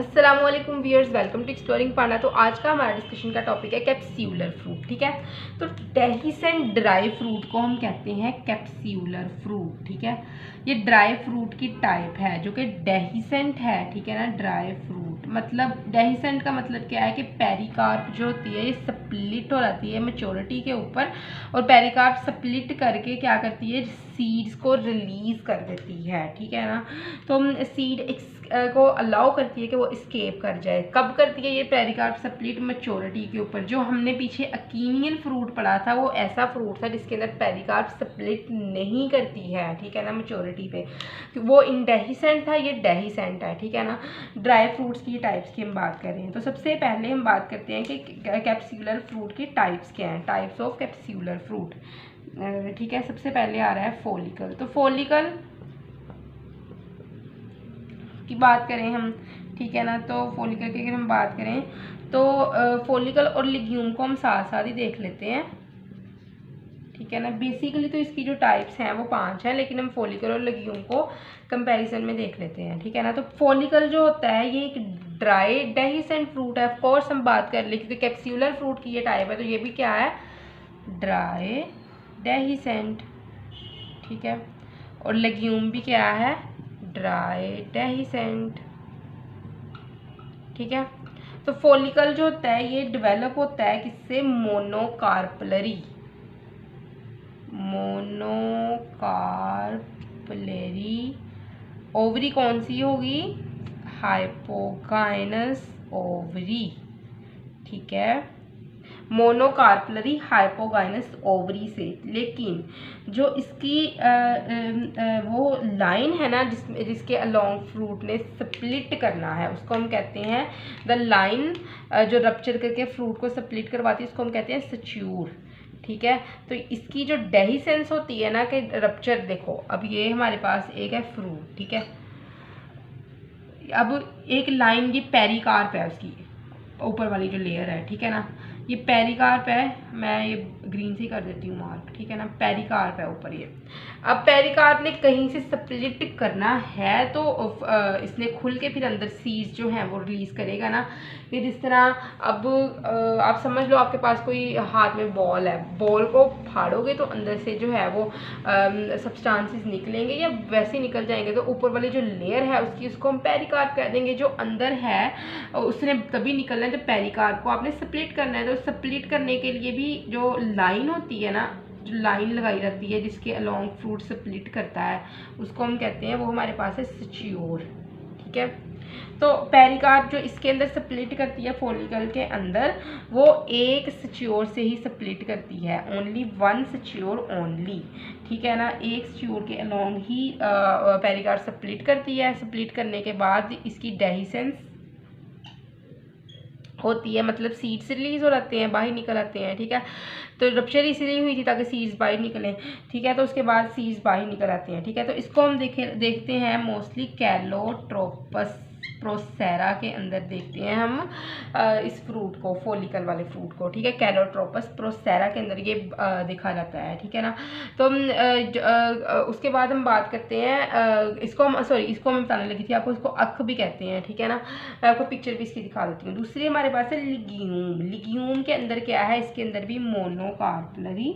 अस्सलामुअलैकुम viewers, welcome to exploring पांडा। तो आज का हमारा डिस्कशन का टॉपिक है कैप्स्यूलर फ्रूट। ठीक है, तो डेहिसेंट ड्राई फ्रूट को हम कहते हैं कैप्स्यूलर फ्रूट। ठीक है, ये ड्राई फ्रूट की टाइप है जो कि डेहिसेंट है। ठीक है ना, ड्राई फ्रूट मतलब डेहिसेंट का मतलब क्या है कि पेरिकार्प जो होती है ये स्प्लिट हो जाती है मैच्योरिटी के ऊपर, और पेरिकार्प स्प्लिट करके क्या करती है, सीड्स को रिलीज कर देती है। ठीक है ना, तो सीड को अलाउ करती है कि वो स्केप कर जाए। कब करती है ये पेरिकार्प स्प्लिट? मैच्योरिटी के ऊपर। जो हमने पीछे अकीनियन फ्रूट पढ़ा था वो ऐसा फ्रूट था जिसके अंदर पेरिकार्प स्प्लिट नहीं करती है। ठीक है ना, मैच्योरिटी पे वो इंडेहिसेंट था, ये डेहिसेंट है। ठीक है ना, ड्राई फ्रूट्स की टाइप्स की हम बात कर रहे हैं। तो सबसे पहले हम बात करते हैं कि कैप्स्यूलर फ्रूट की टाइप्स क्या हैं, टाइप्स ऑफ कैप्स्यूलर फ्रूट। ठीक है, सबसे पहले आ रहा है फॉलिकल। तो फॉलिकल की बात करें हम, ठीक है ना, तो फॉलिकल की अगर हम बात करें तो फॉलिकल और लिग्यूम को हम साथ साथ ही देख लेते हैं। ठीक है ना, बेसिकली तो इसकी जो टाइप्स हैं वो 5 हैं, लेकिन हम फॉलिकल और लिग्यूम को कंपैरिजन में देख लेते हैं। ठीक है ना, तो फॉलिकल जो होता है ये एक ड्राई डेहिसेंट फ्रूट है। ऑफ कोर्स हम बात कर ले क्योंकि कैप्स्यूलर फ्रूट की ये टाइप है, तो ये भी क्या है, ड्राई डेहिसेंट। ठीक है, और लेग्यूम भी क्या है, ड्राई डेहिसेंट। ठीक है, तो फॉलिकल जो होता है ये डेवलप होता है किससे, मोनोकार्पलरी। मोनोकार्पलरी ओवरी कौन सी होगी, हाइपोगाइनस ओवरी। ठीक है, मोनोकार्पलरी हाइपोगाइनस ओवरी से। लेकिन जो इसकी वो लाइन है ना जिसके अलोंग फ्रूट ने स्प्लिट करना है उसको हम कहते हैं द लाइन, जो रप्चर करके फ्रूट को स्प्लिट करवाती है उसको हम कहते हैं सच्योर। ठीक है, तो इसकी जो डेहिसेंस होती है ना कि रप्चर, देखो अब ये हमारे पास एक है फ्रूट। ठीक है, अब एक लाइन ये पेरिकार्प है, उसकी ऊपर वाली जो लेयर है। ठीक है ना, ये पेरिकार्प है, मैं ये ग्रीन से ही कर देती हूँ मार्क। ठीक है ना, पेरिकार्प है ऊपर ये। अब पेरिकार्प ने कहीं से स्प्लिट करना है तो इसने खुल के फिर अंदर सीड्स जो हैं वो रिलीज करेगा ना। फिर इस तरह अब आप समझ लो आपके पास कोई हाथ में बॉल है, बॉल को फाड़ोगे तो अंदर से जो है वो सब्सटेंसेस निकलेंगे या वैसे ही निकल जाएंगे। तो ऊपर वाली जो लेयर है उसकी, उसको हम पेरिकार्प कह देंगे। जो अंदर है उसने तभी निकलना है जब पेरिकार्प को आपने स्प्लिट करना है। तो स्प्लिट करने के लिए भी जो लाइन होती है ना, जो लाइन लगाई जाती है जिसके अलोंग फ्रूट स्प्लिट करता है उसको हम कहते हैं, वो हमारे पास है सच्योर। ठीक है, तो पेरिकार्प जो इसके अंदर स्प्लिट करती है फॉलिकल के अंदर, वो एक सच्योर से ही स्प्लिट करती है, ओनली वन सच्योर ओनली। ठीक है ना, एक सच्योर के अलोंग ही पेरिकार्प स्प्लिट करती है। स्प्लिट करने के बाद इसकी डेहिसेंस होती है, मतलब सीड्स रिलीज हो जाते हैं, बाहर निकल आते हैं। ठीक है, तो रप्चर इसीलिए हुई थी ताकि सीड्स बाहर निकलें। ठीक है, तो उसके बाद सीड्स बाहर निकल आते हैं। ठीक है, तो इसको हम देखते हैं मोस्टली कैलोट्रोपस प्रोसेरा के अंदर देखते हैं हम इस फ्रूट को, फॉलिकल वाले फ्रूट को। ठीक है, कैलोट्रोपस प्रोसेरा के अंदर ये देखा जाता है। ठीक है ना, तो उसके बाद हम बात करते हैं इसको हम बताने लगी थी आपको, इसको अख भी कहते हैं। ठीक है ना, मैं आपको पिक्चर भी इसकी दिखा देती हूँ। दूसरी हमारे पास है लिग्यूम। लिग्यूम के अंदर क्या है, इसके अंदर भी मोनोकार्पलरी,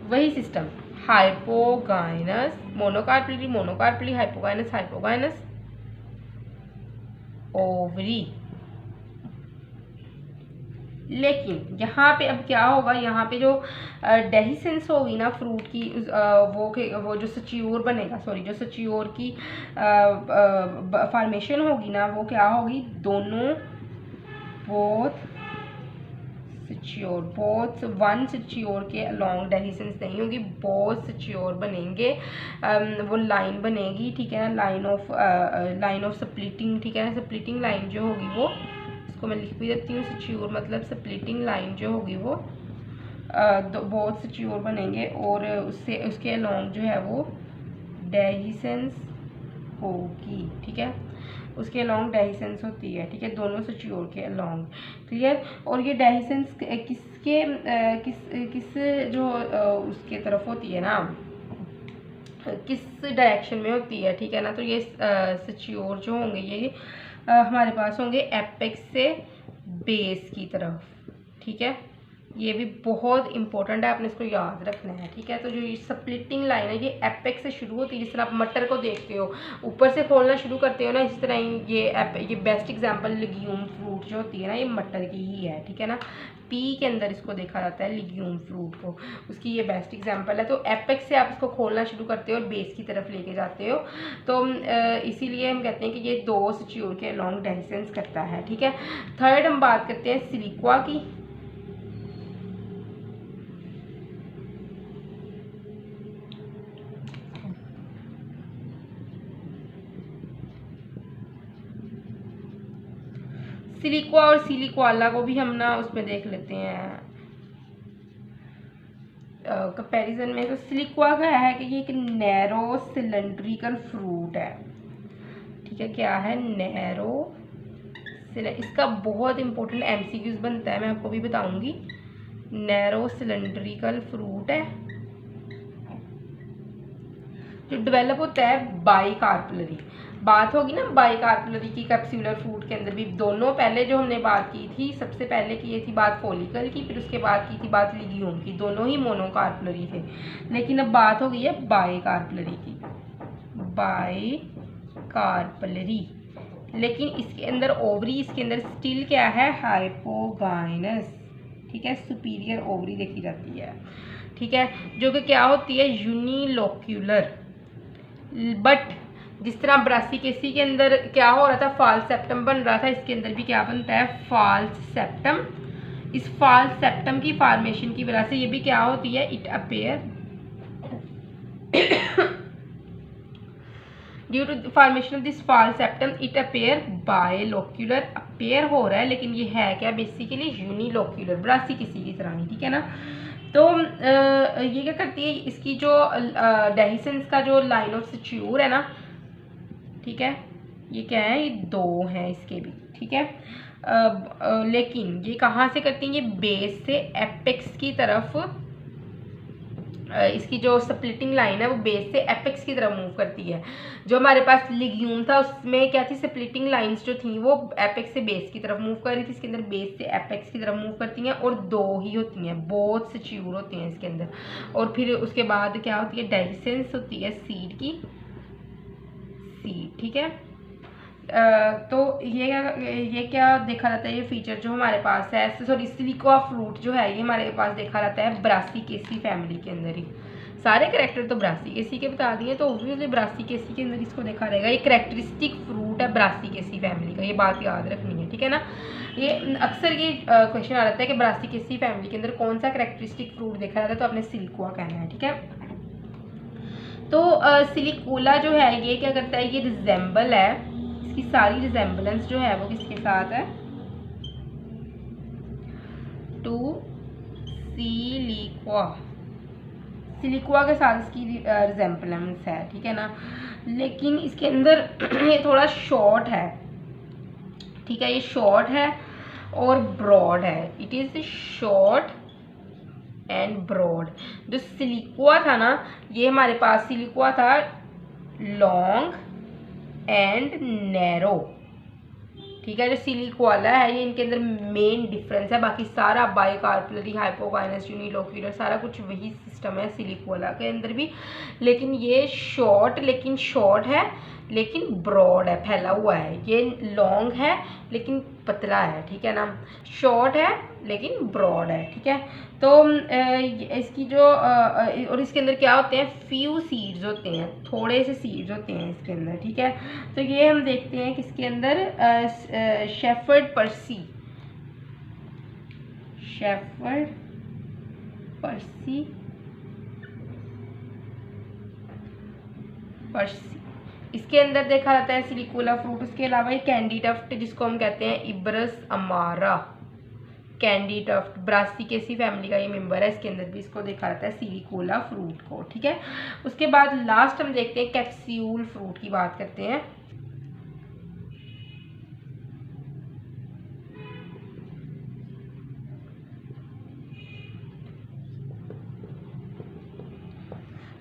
वही system, hypogynous, monocarpellary hypogynous ovary. लेकिन यहाँ पे अब क्या होगा, यहाँ पे जो डेहिसेंस होगी ना फ्रूट की, वो जो सच्योर बनेगा, जो सच्योर की फॉर्मेशन होगी ना, वो क्या होगी, दोनों बोथ वन सच्योर के अलोंग डेहिसेंस नहीं होगी, बोथ सच्योर बनेंगे। वो लाइन बनेगी। ठीक है ना, लाइन ऑफ स्प्लिटिंग। ठीक है ना, स्प्लिटिंग लाइन जो होगी वो, इसको मैं लिख भी देती हूँ, सच्योर मतलब स्प्लिटिंग लाइन जो होगी वो बहुत सच्योर बनेंगे, और उसके अलोंग जो है वो डेहिसेंस होगी। ठीक है, उसके अलोंग डेहिसेंस होती है। ठीक है, दोनों सच्योर के अलोंग, क्लियर। और ये डेहिसेंस किस जो उसके तरफ होती है ना, किस डायरेक्शन में होती है, ठीक है ना। तो ये सिच्योर जो होंगे ये हमारे पास होंगे एपेक्स से बेस की तरफ, ठीक है। ये भी बहुत इंपॉर्टेंट है, आपने इसको याद रखना है, ठीक है। तो जो ये स्प्लिटिंग लाइन है ये एपेक्स से शुरू होती है, जिस तरह आप मटर को देखते हो ऊपर से खोलना शुरू करते हो ना, इस तरह ही ये बेस्ट एग्जांपल लिग्यूम फ्रूट जो होती है ना, ये मटर की ही है, ठीक है ना। पी के अंदर इसको देखा जाता है लिग्यूम फ्रूट को, उसकी ये बेस्ट एग्जांपल है। तो एपेक्स से आप इसको खोलना शुरू करते हो और बेस की तरफ लेके जाते हो, तो इसीलिए हम कहते हैं कि ये दो सिच्योर के लॉन्ग डेंसेंस करता है, ठीक है। थर्ड हम बात करते हैं सिलिक्वा की। सिलिक्वा और सिलिक्वाला को भी हम ना उसमें देख लेते हैं कंपैरिजन में। तो सिलिक्वा का है कि ये एक नैरो सिलेंड्रिकल फ्रूट है, ठीक है। क्या है? नैरो। इसका बहुत इंपॉर्टेंट एमसीक्यूज बनता है, मैं आपको भी बताऊंगी। नैरो सिलेंड्रिकल फ्रूट है जो डेवलप होता है बाइकार्पलरी। बात होगी ना बाइकार्पलरी की कैप्सूलर फ्रूट के अंदर भी। दोनों पहले जो हमने बात की थी, सबसे पहले की ये थी बात फॉलिकल की, फिर उसके बाद की थी बात लिग्यूम की। दोनों ही मोनोकार्पलरी थे, लेकिन अब बात हो गई है बाइकार्पलरी की। बाइकार्पलरी, लेकिन इसके अंदर ओवरी, इसके अंदर स्टिल क्या है? हाइपोगाइनस, ठीक है। सुपीरियर ओवरी देखी जाती है, ठीक है, जो कि क्या होती है? यूनिलोक्यूलर। बट जिस तरह ब्रासिकेसी के अंदर क्या हो रहा था? फॉल्स सेप्टम बन रहा था, इसके अंदर भी क्या बनता है? False septum. इस फॉल्स सेप्टम की फॉर्मेशन की वजह से ये भी क्या होती है? It appear due to formation of this false septum it appear bilocular. Appear हो रहा है, लेकिन ये है क्या? बेसिकली यूनिलोक्यूलर, ब्रासिकेसी की तरह ही, ठीक है ना। तो ये क्या करती है? इसकी जो डेहिसेंस का जो लाइन ऑफ सिच्योर है ना, ठीक है, ये क्या है? ये दो हैं इसके भी, ठीक है। लेकिन ये कहाँ से करती हैं? ये बेस से एपेक्स की तरफ, इसकी जो स्प्लिटिंग लाइन है वो बेस से एपेक्स की तरफ मूव करती है। जो हमारे पास लिग्यूम था उसमें क्या थी? स्प्लिटिंग लाइंस जो थी वो एपेक्स से बेस की तरफ मूव कर रही थी, इसके अंदर बेस से एपेक्स की तरफ मूव करती हैं, और दो ही होती हैं, बहुत सिच्योर होती हैं इसके अंदर। और फिर उसके बाद क्या होती है? डेहिसेंस होती है सीड की, सीड, ठीक है। तो ये क्या देखा जाता है? ये फीचर जो हमारे पास है, सॉरी सिलिक्वा फ्रूट जो है, ये हमारे पास देखा जाता है ब्रासिकेसी फैमिली के अंदर ही। सारे करेक्टर तो ब्रासिकेसी के बता दिए, तो ऑब्वियसली ब्रासिकेसी के अंदर इसको देखा रहेगा। ये करेक्टरिस्टिक फ्रूट है ब्रासिकेसी फैमिली का, ये बात याद रखनी है, ठीक है ना। ये अक्सर ये क्वेश्चन आ जाता है कि ब्रासिकेसी फैमिली के अंदर कौन सा करेक्टरिस्टिक फ्रूट देखा जाता है, तो आपने सिलिक्वा कहना है, ठीक है। तो सिलिकोला जो है ये क्या करता है? ये रिजेंबल है, इसकी सारी रिजेंबलेंस जो है वो किसके साथ है? टू सिलिक्वा। सिलिक्वा के साथ इसकी रिजेंबलेंस है, ठीक है ना। लेकिन इसके अंदर ये थोड़ा शॉर्ट है, ठीक है, ये शॉर्ट है और ब्रॉड है। It is short and broad. जो सिलिक्वा था ना, ये हमारे पास सिलिक्वा था लॉन्ग एंड नैरो, ठीक है। जो सिलिक्वाला है ये इनके अंदर मेन डिफरेंस है, बाकी सारा बाइकार्पलरी, हाइपोगाइनस, यूनिलोक्यूलर, सारा कुछ वही सिस्टम है सिलिक्वाला के अंदर भी। लेकिन ये शॉर्ट, लेकिन शॉर्ट है लेकिन ब्रॉड है, फैला हुआ है। ये लॉन्ग है लेकिन पतला है, ठीक है ना। शॉर्ट है लेकिन ब्रॉड है, ठीक है। तो इसकी जो और इसके अंदर क्या होते हैं? फ्यू सीड्स होते हैं, थोड़े से सीड्स होते हैं इसके अंदर, ठीक है। तो ये हम देखते हैं किसके अंदर? शेफर्ड पर्सी, शेफर्ड पर्सी, पर्सी, इसके अंदर देखा जाता है सिलिकोला फ्रूट। उसके अलावा ये कैंडी टफ्ट, जिसको हम कहते हैं इब्रस अमारा, कैंडी टफ्ट ब्रासिकेसी फैमिली का ये मेंबर है, इसके अंदर भी इसको देखा जाता है सिलिकोला फ्रूट को, ठीक है। उसके बाद लास्ट हम देखते हैं कैप्सूल फ्रूट की बात करते हैं।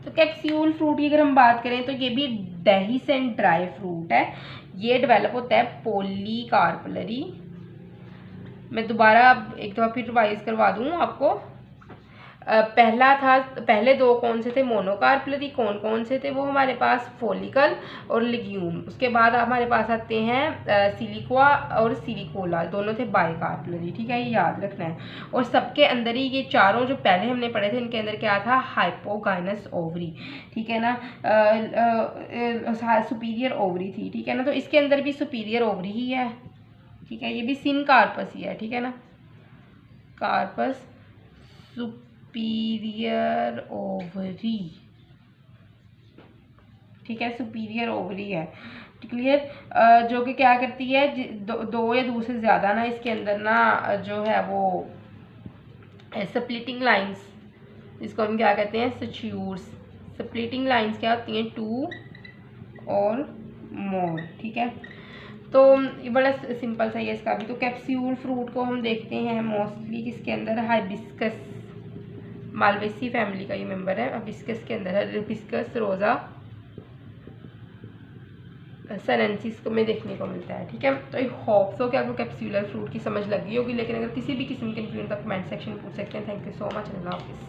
तो तो कैप्सूल फ्रूट की अगर हम बात करें तो ये भी डेहिसेंट ड्राई फ्रूट है। ये डेवलप होता है पॉलीकार्पलरी। मैं दोबारा एक दफ़ा फिर रिवाइज करवा दूँ आपको। पहला था, पहले दो कौन से थे, मोनोकार्पलरी। कौन कौन से थे वो हमारे पास, फॉलिकल और लिग्यूम। उसके बाद हमारे पास आते हैं सिलिक्वा और सिलिकोला, दोनों थे बाइकार्पलरी। ठीक है, ये याद रखना है। और सबके अंदर ही ये चारों जो पहले हमने पढ़े थे इनके अंदर क्या था, हाइपोगाइनस ओवरी। ठीक है ना, सुपीरियर ओवरी थी। ठीक है ना, तो इसके अंदर भी सुपीरियर ओवरी ही है। ठीक है, ये भी सिन कार्पस ही है। ठीक है ना, कार्पस सुपीरियर ओवरी। ठीक है, सुपीरियर ओवरी है। क्लियर। जो कि क्या करती है, दो या दो से ज़्यादा ना इसके अंदर ना जो है वो स्प्लिटिंग लाइंस, इसको हम क्या कहते हैं, सच्यूर्स। स्प्लिटिंग लाइंस क्या होती हैं, 2 और मोर। ठीक है, तो ये बड़ा सिंपल सा ही है इसका भी। तो कैप्सूल फ्रूट को हम देखते हैं मोस्टली किसके अंदर, हाइबिस्कस, मालवेसी फैमिली का ये मेंबर है। हिबिस्कस के अंदर है, हिबिस्कस रोजा सनेंसिस को में देखने को मिलता है। ठीक है, तो आई होप सो कि आपको कैप्सूलर फ्रूट की समझ लगी होगी। लेकिन अगर किसी भी किस्म के कंफ्यूजन तो कमेंट सेक्शन में पूछ सकते हैं। थैंक यू सो मच, अल्लाह हाफिज़।